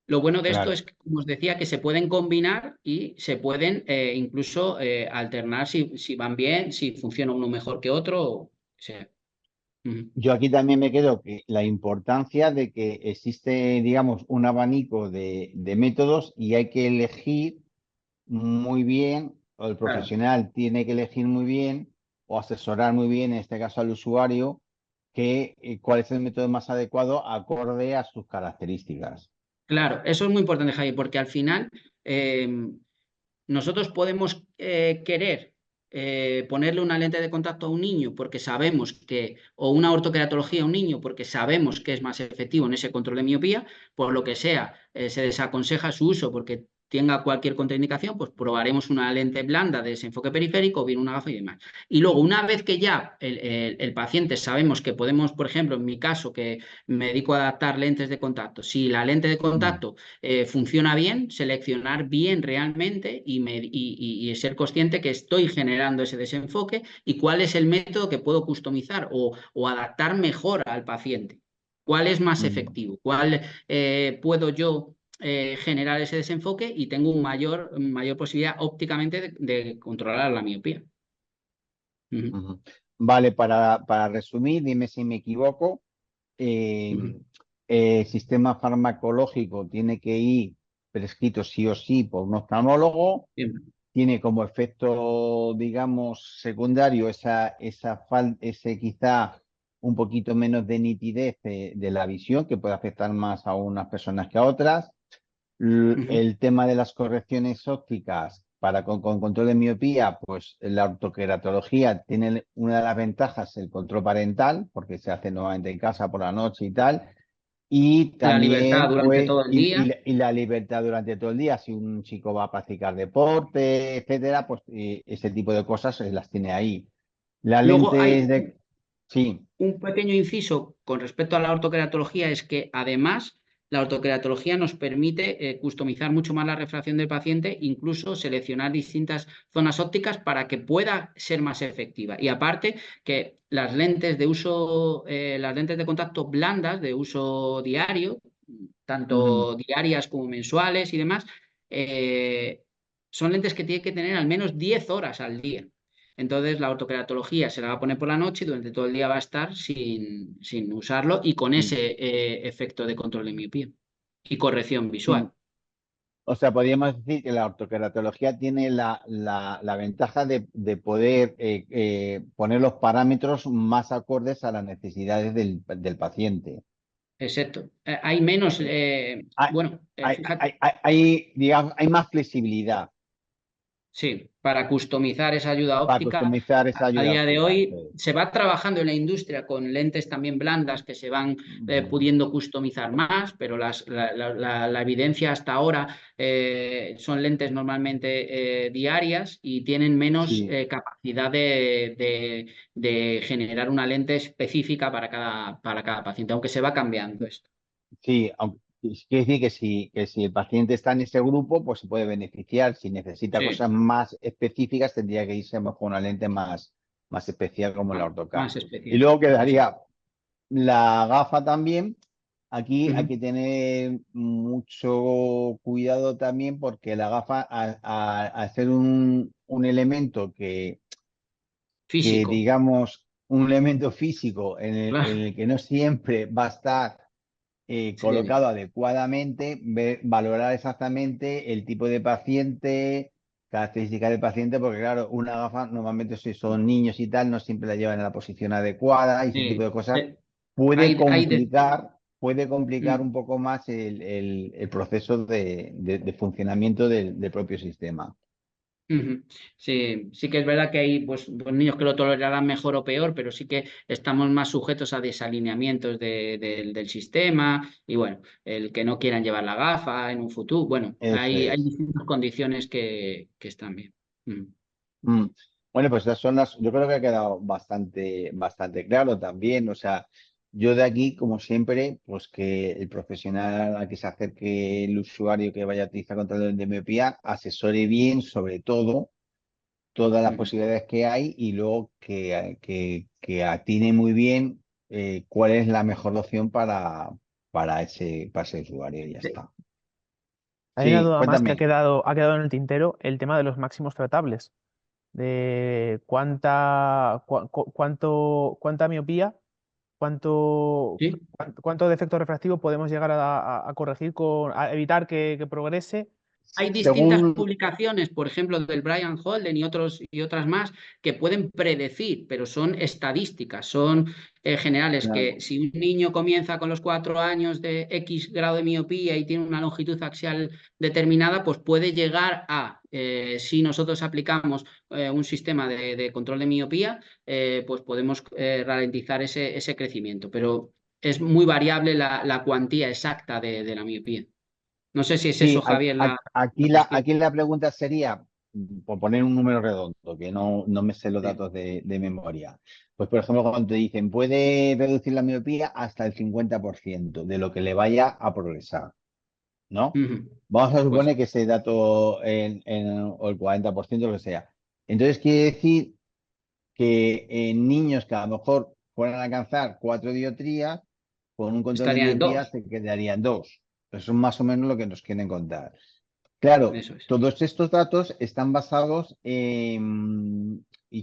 Lo bueno de esto claro. es que, como os decía, que se pueden combinar y se pueden incluso alternar si van bien, si funciona uno mejor que otro. O sea. Ujú. Yo aquí también me quedo que la importancia de que existe, digamos, un abanico de métodos y hay que elegir muy bien, o el Claro, profesional tiene que elegir muy bien o asesorar muy bien, en este caso al usuario, cuál es el método más adecuado acorde a sus características. claro, eso es muy importante, Javi, porque al final eh, nosotros podemos querer ponerle una lente de contacto a un niño porque sabemos que, o una ortoqueratología a un niño porque sabemos que es más efectivo en ese control de miopía, por lo que sea, se desaconseja su uso porque tenga cualquier contraindicación, pues probaremos una lente blanda de desenfoque periférico o bien una gafa y demás. Y luego, una vez que ya el paciente sabemos que podemos, por ejemplo, en mi caso, que me dedico a adaptar lentes de contacto, si la lente de Mm, contacto funciona bien, seleccionar bien realmente y ser consciente que estoy generando ese desenfoque y cuál es el método que puedo customizar o adaptar mejor al paciente. ¿Cuál es más mm, efectivo? ¿Cuál puedo yo generar ese desenfoque y tengo mayor posibilidad ópticamente de controlar la miopía? Ujú, ujú. Vale, para resumir, dime si me equivoco. eh, ujú. el sistema farmacológico tiene que ir prescrito sí o sí por un oftalmólogo, Bien. tiene como efecto, digamos, secundario ese quizá un poquito menos de nitidez de la visión, que puede afectar más a unas personas que a otras. Ujú. El tema de las correcciones ópticas con control de miopía, pues la ortoqueratología tiene una de las ventajas, el control parental, porque se hace nuevamente en casa por la noche y tal. Y La libertad también, durante pues, todo el día. y la libertad durante todo el día. Si un chico va a practicar deporte, etcétera, pues ese tipo de cosas las tiene ahí. Las Luego lentes hay de... Sí, un pequeño inciso con respecto a la ortoqueratología es que además la ortoqueratología nos permite customizar mucho más la refracción del paciente, incluso seleccionar distintas zonas ópticas para que pueda ser más efectiva. Y aparte que las lentes de uso, las lentes de contacto blandas de uso diario, Ujú. tanto diarias como mensuales y demás, eh, son lentes que tienen que tener al menos 10 horas al día. Entonces la ortoqueratología se la va a poner por la noche y durante todo el día va a estar sin usarlo y con Mm, ese efecto de control de miopía y corrección mm. visual. O sea, podríamos decir que la ortoqueratología tiene la ventaja de poder poner los parámetros más acordes a las necesidades del paciente. Exacto. Hay menos, Hay, bueno, fíjate. digamos, hay más flexibilidad Sí, para customizar esa ayuda para óptica, customizar esa a ayuda día de óptica. hoy se va trabajando en la industria con lentes también blandas que se van Ujú. pudiendo customizar más, pero la evidencia hasta ahora son lentes normalmente diarias y tienen menos Sí, capacidad de generar una lente específica para cada paciente, aunque se va cambiando esto. sí, quiere decir que si el paciente está en ese grupo, pues se puede beneficiar. Si necesita Sí, cosas más específicas, tendría que irse mejor con una lente más especial como la AutoCAD. más Y específica. luego Eso. quedaría la gafa también. Aquí hay Ujú. que tener mucho cuidado también porque la gafa, al ser un elemento que, Físico. digamos, un elemento físico en Claro. el que no siempre va a estar Sí. colocado adecuadamente, valorar exactamente el tipo de paciente, características del paciente, porque claro, una gafa normalmente si son niños y tal, no siempre la llevan en la posición adecuada y ese tipo de Sí, cosas puede de todo. complicar Mm, un poco más el proceso de funcionamiento del propio sistema. ujú. Sí, sí que es verdad que hay pues niños que lo tolerarán mejor o peor, pero sí que estamos más sujetos a desalineamientos del sistema y bueno, el que no quieran llevar la gafa en un futuro, bueno, Eso hay es. distintas condiciones que están bien. Mm. Mm. Bueno, pues esas son yo creo que ha quedado bastante claro también. O sea, yo de aquí, como siempre, pues que el profesional al que se acerque el usuario que vaya a utilizar control de miopía, asesore bien sobre todo todas las Ujú. posibilidades que hay y luego que atine muy bien cuál es la mejor opción para ese usuario y ya Sí. está. Hay una Sí, duda más que cuéntame. ha quedado en el tintero, el tema de los máximos tratables, de cuánta miopía, Sí. cuánto defecto refractivo podemos llegar a corregir a evitar que progrese. Hay distintas Según, publicaciones, por ejemplo, del Brian Holden y otras más, que pueden predecir, pero son estadísticas, son generales, que claro. si un niño comienza con los 4 años de X grado de miopía y tiene una longitud axial determinada, pues puede llegar si nosotros aplicamos un sistema de control de miopía, pues podemos ralentizar ese crecimiento, pero es muy variable la cuantía exacta de la miopía. No sé si es Sí, eso, Javier, aquí la la, cuestión. aquí la pregunta sería, por poner un número redondo, que no me sé los Sí. datos de memoria. Pues, por ejemplo, cuando te dicen, puede reducir la miopía hasta el 50% de lo que le vaya a progresar, ¿no? Ujú. Vamos a Pues suponer que ese dato o el 40%, lo que sea. Entonces, quiere decir que en niños que a lo mejor fueran a alcanzar 4 dioptrías, con un control de estarían en miopía dos. se quedarían 2. Eso es más o menos lo que nos quieren contar. Claro, Eso es. todos estos datos están basados y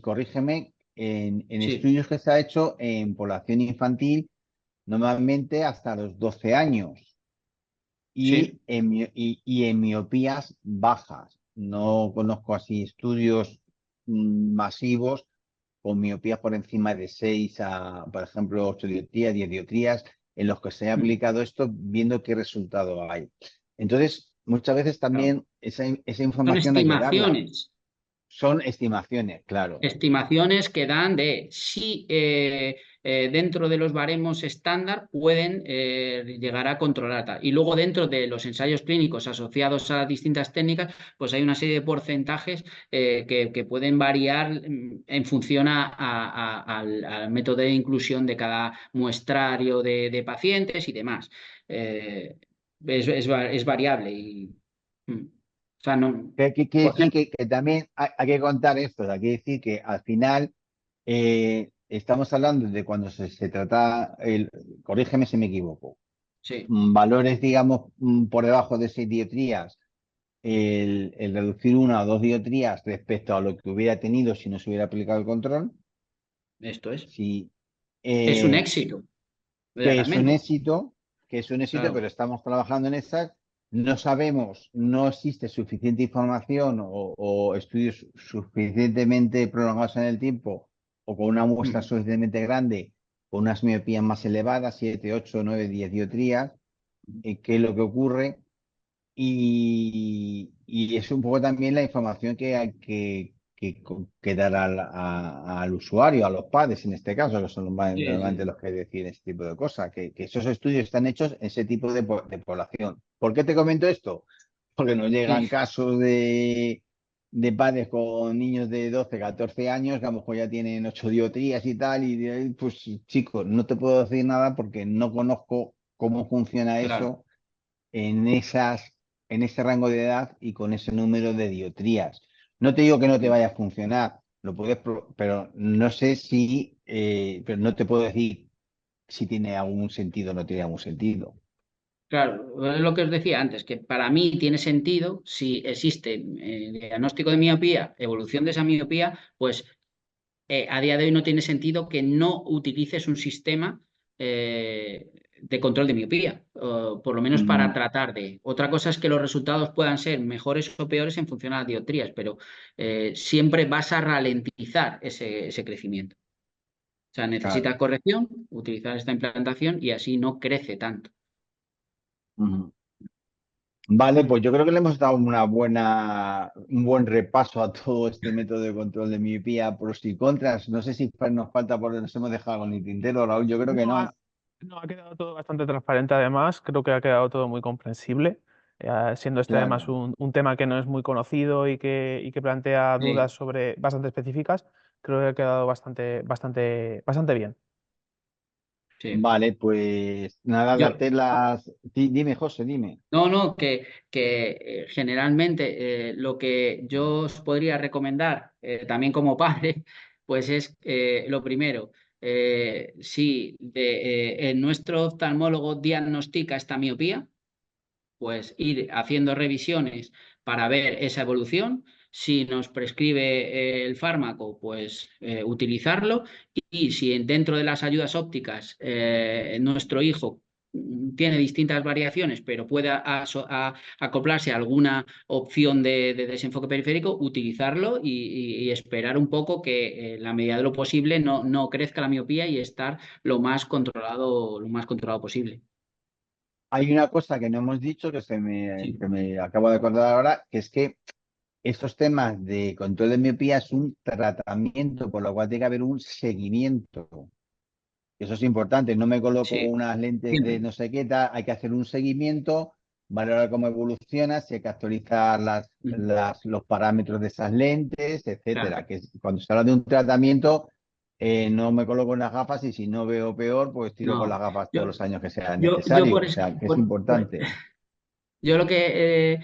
corrígeme, en Sí, estudios que se ha hecho en población infantil, normalmente hasta los 12 años, y sí. en miopías bajas. No conozco así estudios masivos con miopías por encima de 6 a, por ejemplo, 8 dioptrías, 10 dioptrías, en los que se ha Ujú. aplicado esto viendo qué resultado hay. Entonces, muchas veces Claro. también esa Son información hay que darla. estimaciones. Son estimaciones, claro. Estimaciones que dan de si dentro de los baremos estándar pueden llegar a controlar. Y luego dentro de los ensayos clínicos asociados a las distintas técnicas, pues hay una serie de porcentajes que pueden variar en función al método de inclusión de cada muestrario de pacientes y demás. Es variable o sea, no, Que quiere por decir ejemplo, que también hay que contar esto, o sea, quiere decir que al final estamos hablando de cuando se trata, corrígeme si me equivoco, sí, valores, digamos, por debajo de 6 dioptrías, el reducir 1 o 2 dioptrías respecto a lo que hubiera tenido si no se hubiera aplicado el control, esto si, es un eh, éxito, que es un realmente. éxito, que es un éxito, Claro. pero estamos trabajando en esas. No sabemos, no existe suficiente información o estudios suficientemente prolongados en el tiempo o con una muestra Mm. suficientemente grande, con unas miopías más elevadas, 7, 8, 9, 10 dioptrías, qué es lo que ocurre. Y es un poco también la información que hay que dar al usuario, a los padres en este caso, que son Sí, normalmente sí, los que deciden este tipo de cosas, que esos estudios están hechos en ese tipo de población. ¿Por qué te comento esto? Porque nos llegan sí, casos de padres con niños de 12, 14 años que a lo mejor ya tienen 8 dioptrías y tal, pues chicos, no te puedo decir nada porque no conozco cómo funciona claro, eso en en ese rango de edad y con ese número de dioptrías. No te digo que no te vaya a funcionar, pero no sé si, pero no te puedo decir si tiene algún sentido o no tiene algún sentido. claro. Es lo que os decía antes, que para mí tiene sentido si existe diagnóstico de miopía, evolución de esa miopía, pues a día de hoy no tiene sentido que no utilices un sistema de control de miopía, o por lo menos para Mm, tratar de. Otra cosa es que los resultados puedan ser mejores o peores en función a las dioptrías, pero siempre vas a ralentizar ese crecimiento. O sea, claro. necesitas corrección, utilizar esta implantación y así no crece tanto. Ujú. Vale, pues yo creo que le hemos dado un buen repaso a todo este método de control de miopía, pros y contras. No sé si nos falta porque nos hemos dejado con el tintero, Raúl. Yo creo que No, no. no, ha quedado todo bastante transparente además, creo que ha quedado todo muy comprensible, siendo este además Claro. un tema que no es muy conocido y que plantea Sí, dudas sobre bastante específicas, creo que ha quedado bastante bien. sí. Vale, pues nada, Yo, date Dime, José, dime. no, no, que generalmente lo que yo os podría recomendar también como padre, pues es lo primero, si nuestro oftalmólogo diagnostica esta miopía, pues ir haciendo revisiones para ver esa evolución. Si nos prescribe el fármaco, pues utilizarlo. Y si dentro de las ayudas ópticas nuestro hijo tiene distintas variaciones, pero puede acoplarse a alguna opción de desenfoque periférico, utilizarlo y esperar un poco que en la medida de lo posible no crezca la miopía y estar lo más controlado posible. Hay una cosa que no hemos dicho Sí, que me acabo de acordar ahora, que es que estos temas de control de miopía es un tratamiento, por lo cual tiene que haber un seguimiento. Eso es importante. No me coloco sí, unas lentes de siempre. no sé qué tal, hay que hacer un seguimiento, valorar cómo evoluciona, si hay que actualizar Mm. los parámetros de esas lentes, Claro. etcétera. Que cuando se habla de un tratamiento, no me coloco unas gafas y si no veo peor, pues tiro con las No, gafas todos yo, los años que sea yo necesario. por O eso, sea, que es importante. yo lo que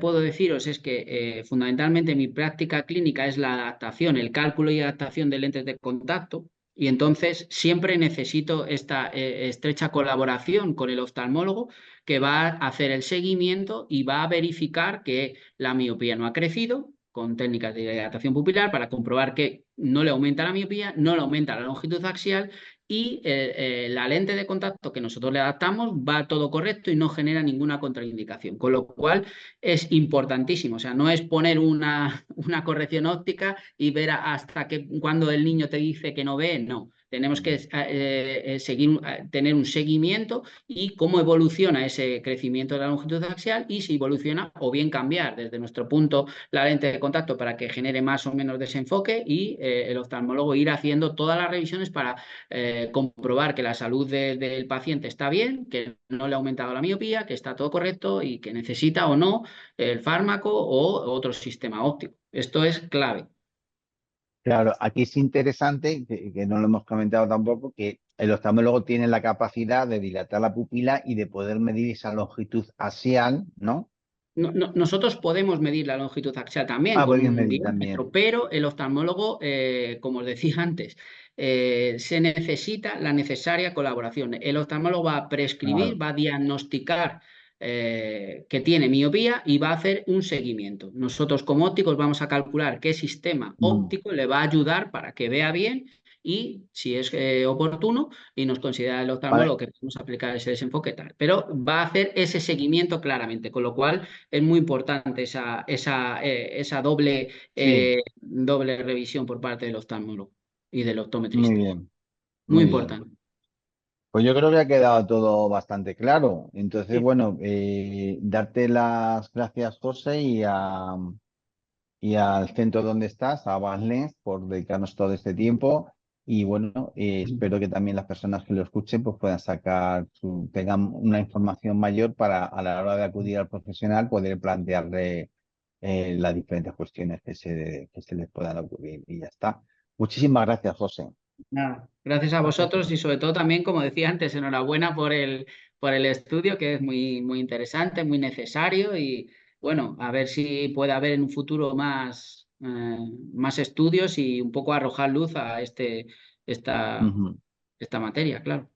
puedo deciros es que fundamentalmente mi práctica clínica es la adaptación, el cálculo y adaptación de lentes de contacto, y entonces siempre necesito esta estrecha colaboración con el oftalmólogo que va a hacer el seguimiento y va a verificar que la miopía no ha crecido con técnicas de dilatación pupilar para comprobar que no le aumenta la miopía, no le aumenta la longitud axial y la lente de contacto que nosotros le adaptamos va todo correcto y no genera ninguna contraindicación, con lo cual es importantísimo, o sea, no es poner una corrección óptica y ver hasta que cuando el niño te dice que no ve, no, tenemos que tener un seguimiento y cómo evoluciona ese crecimiento de la longitud axial y si evoluciona o bien cambiar desde nuestro punto la lente de contacto para que genere más o menos desenfoque y el oftalmólogo ir haciendo todas las revisiones para comprobar que la salud del paciente está bien, que no le ha aumentado la miopía, que está todo correcto y que necesita o no el fármaco o otro sistema óptico. Esto es clave. Claro, aquí es interesante, que no lo hemos comentado tampoco, que el oftalmólogo tiene la capacidad de dilatar la pupila y de poder medir esa longitud axial, ¿no? Nosotros podemos medir la longitud axial también Ah, con podéis un medir diómetro, también. pero el oftalmólogo, como os decía antes, se necesita la necesaria colaboración. El oftalmólogo va a prescribir, Claro. va a diagnosticar que tiene miopía y va a hacer un seguimiento. Nosotros como ópticos vamos a calcular qué sistema Mm, óptico le va a ayudar para que vea bien y, si es oportuno, y nos considera el vale, oftalmólogo que podemos aplicar ese desenfoque tal. Pero va a hacer ese seguimiento claramente, con lo cual es muy importante esa sí, doble revisión por parte del oftalmólogo y del muy optometrista. bien, Muy muy bien. importante. Pues yo creo que ha quedado todo bastante claro. Entonces, Sí. bueno, darte las gracias, José, y al centro donde estás, a Banlens, por dedicarnos todo este tiempo. Y bueno, espero que también las personas que lo escuchen pues puedan tengan una información mayor para a la hora de acudir al profesional poder plantearle las diferentes cuestiones que se les puedan ocurrir. Y ya está. Muchísimas gracias, José. Nada, gracias a vosotros y sobre todo también, como decía antes, enhorabuena por el estudio, que es muy, muy interesante, muy necesario y bueno, a ver si puede haber en un futuro más estudios y un poco arrojar luz a esta, Ujú. esta materia, claro.